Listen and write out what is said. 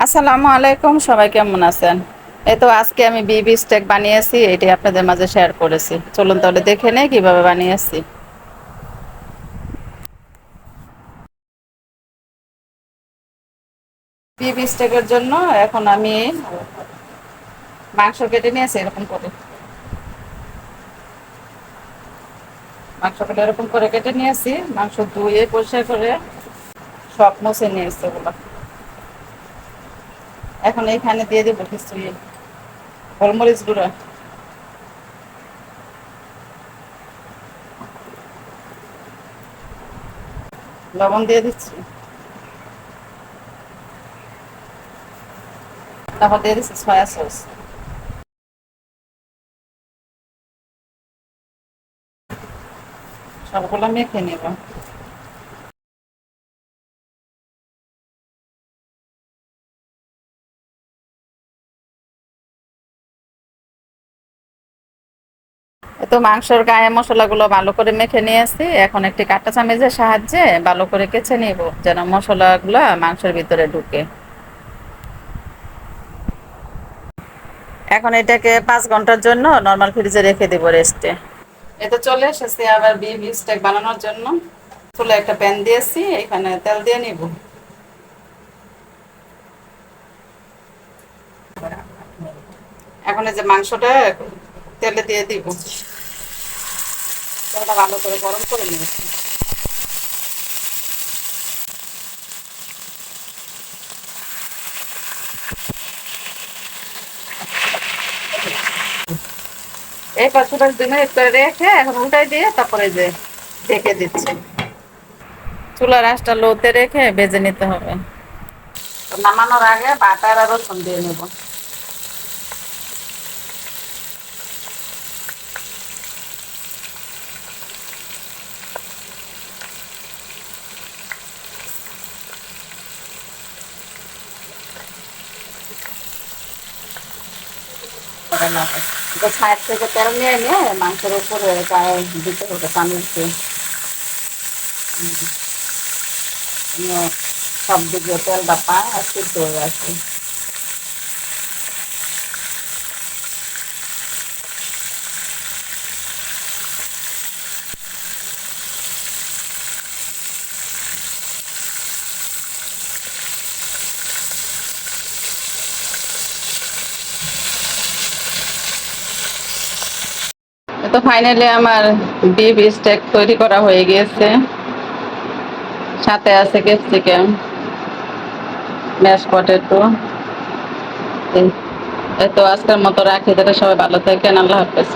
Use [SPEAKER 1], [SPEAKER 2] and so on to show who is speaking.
[SPEAKER 1] আসসালামু আলাইকুম, সবাই কেমন আছেন? এই তো আজকে আমি বিবি স্টেক বানিয়েছি, এটাই আপনাদের মাঝে শেয়ার করেছি। চলুন তাহলে দেখে নেই কিভাবে বানিয়েছি। বিবি স্টেকের জন্য এখন আমি মাংস কেটে নিয়েছি এরকম করে। মাংস কেটে এরকম করে কেটে নিয়েছি, মাংস ধুয়ে পরিষ্কার করে সব মুছে নিয়েছি ওগুলো। এখন এইখানে দিয়ে দিব কিছু গোলমরিচ গুঁড়ো, লবণ দিয়ে দিচ্ছি, তারপর দিয়ে দিচ্ছি সয়া সস। সবগুলো মেখে নেব। তো মাংসের গায়ে মশলাগুলো ভালো করে মেখে নিয়েছি, এখন একটি কাঁটা চামচের সাহায্যে ভালো করে কেচে নিব যেন মশলাগুলো মাংসের ভিতরে ঢুকে। এখন এটাকে 5 ঘন্টার জন্য নর্মাল ফ্রিজে রেখে দেব রেস্টে। এটা চলে এসেছে আবার বিফ স্টেক বানানোর জন্য। চুলে একটা প্যান দিয়েছি, এখানে তেল দিয়ে নিব। এখন এই যে মাংসটা তেলে দিয়ে দিব, তেলটা ভালো করে গরম করে নিয়েছি। এই 5-10 মিনিট করে রেখে এখন উল্টাই দিয়ে তারপরে যে ঢেকে দিচ্ছি। চুলার আঁচটা লোতে রেখে ভেজে নিতে হবে। তো নামানোর আগে বাটার আর রসুন দিয়ে নেব। সাইড থেকে তেল নিয়ে নিয়ে মাংসের উপরে গায়ে দিতে হবে পানি দিয়ে। সব দিকে তেলটা পায় আর সিদ্ধ হয়ে আসে। তো ফাইনালি আমার বিফ স্টেক তৈরি করা হয়ে গিয়েছে। সাথে আছে ক্যাপসিকাম, ম্যাশ পটেটো। এই তো আজকের মতো রাখি, তাহলে সবাই ভালো থাকেন, আল্লাহ হাফেজ।